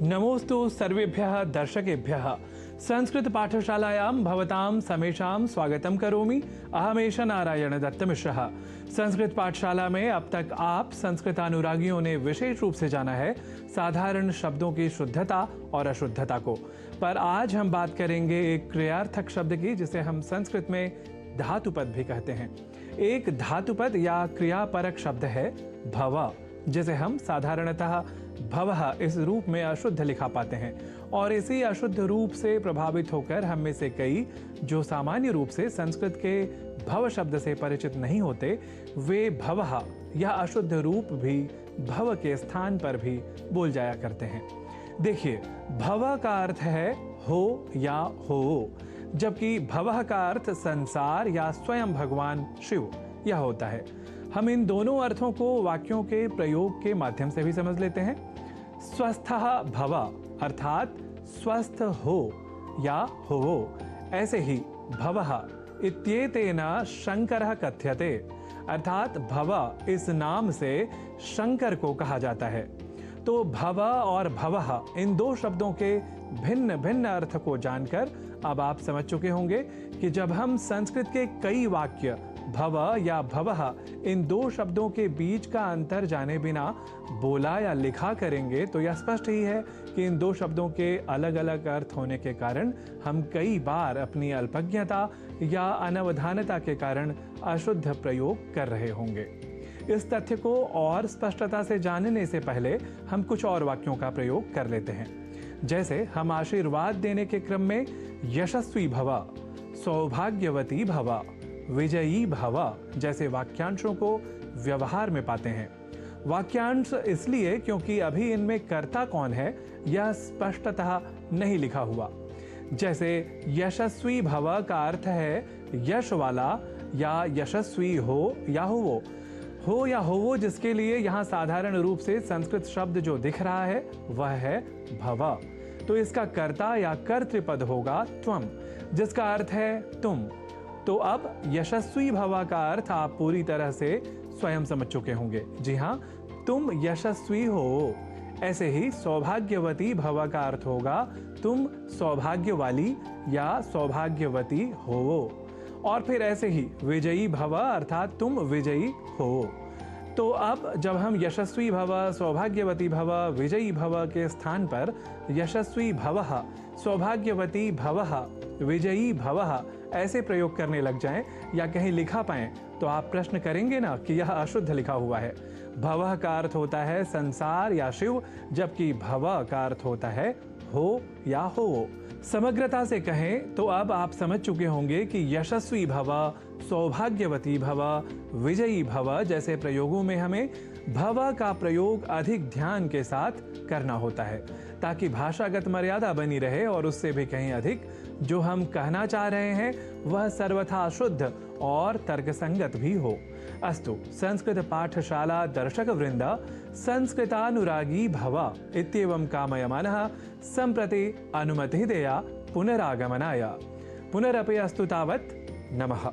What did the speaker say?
नमोस्तु सर्वेभ्यः दर्शकेभ्यः संस्कृत पाठशालायां भवतां समेषां स्वागतम करोमि। अहमेश नारायण दत्तमिश्रः। संस्कृत पाठशाला में अब तक आप संस्कृतानुरागियों ने विशेष रूप से जाना है साधारण शब्दों की शुद्धता और अशुद्धता को, पर आज हम बात करेंगे एक क्रियार्थक शब्द की जिसे हम संस्कृत में धातुपद भी कहते हैं। एक धातुपद या क्रियापरक शब्द है भव, जिसे हम साधारणतः भवः इस रूप में अशुद्ध लिखा पाते हैं, और इसी अशुद्ध रूप से प्रभावित होकर हम में से कई जो सामान्य रूप से संस्कृत के भव शब्द से परिचित नहीं होते, वे भवः या अशुद्ध रूप भी भव के स्थान पर भी बोल जाया करते हैं। देखिए, भव का अर्थ है हो या हो, जबकि भवः का अर्थ संसार या स्वयं भगवान शिव यह होता है। हम इन दोनों अर्थों को वाक्यों के प्रयोग के माध्यम से भी समझ लेते हैं। स्वस्थः भव अर्थात स्वस्थ हो या होवो, ऐसे ही भवः इत्येतेन शंकरः कथ्यते अर्थात भव इस नाम से शंकर को कहा जाता है। तो भव और भवः इन दो शब्दों के भिन्न भिन्न अर्थ को जानकर अब आप समझ चुके होंगे कि जब हम संस्कृत के कई वाक्य भव या भवः इन दो शब्दों के बीच का अंतर जाने बिना बोला या लिखा करेंगे तो यह स्पष्ट ही है कि इन दो शब्दों के अलग अलग अर्थ होने के कारण हम कई बार अपनी अल्पज्ञता या अनवधानता के कारण अशुद्ध प्रयोग कर रहे होंगे। इस तथ्य को और स्पष्टता से जानने से पहले हम कुछ और वाक्यों का प्रयोग कर लेते हैं। जैसे हम आशीर्वाद देने के क्रम में यशस्वी भव, सौभाग्यवती भव, विजयी भव जैसे वाक्यांशों को व्यवहार में पाते हैं। वाक्यांश इसलिए क्योंकि अभी इनमें कर्ता कौन है यह स्पष्टतः नहीं लिखा हुआ। जैसे यशस्वी भव का अर्थ है यश वाला या यशस्वी हो या हो या होवो, जिसके लिए यहाँ साधारण रूप से संस्कृत शब्द जो दिख रहा है वह है भव। तो इसका कर्ता या कर्तृपद होगा त्वम, जिसका अर्थ है तुम। तो अब यशस्वी भव का अर्थ आप पूरी तरह से स्वयं समझ चुके होंगे। जी हाँ, तुम यशस्वी हो। ऐसे ही सौभाग्यवती भव का अर्थ होगा तुम सौभाग्य वाली या सौभाग्यवती हो। और फिर ऐसे ही विजयी भव अर्थात तुम विजयी हो। तो अब जब हम यशस्वी भव, सौभाग्यवती भव, विजयी भव के स्थान पर यशस्वी भवः, सौभाग्यवती भवः, विजयी भवः ऐसे प्रयोग करने लग जाएं या कहीं लिखा पाएं तो आप प्रश्न करेंगे ना कि यह अशुद्ध लिखा हुआ है। भवः का अर्थ होता है संसार या शिव, जबकि भव का अर्थ होता है हो या हो। समग्रता से कहें तो अब आप समझ चुके होंगे कि यशस्वी भव, सौभाग्यवती भव, विजयी भव जैसे प्रयोगों में हमें भव का प्रयोग अधिक ध्यान के साथ करना होता है, ताकि भाषागत मर्यादा बनी रहे और उससे भी कहीं अधिक जो हम कहना चाह रहे हैं वह सर्वथा शुद्ध और तर्कसंगत भी हो। अस्तु, संस्कृत पाठशाला दर्शक वृंद संस्कृतानुरागी भव इत्येवं कामयमानः सम्प्रति अनुमतिः देया पुनरागमनाय। पुनरपि अस्तु तावत्। नमः।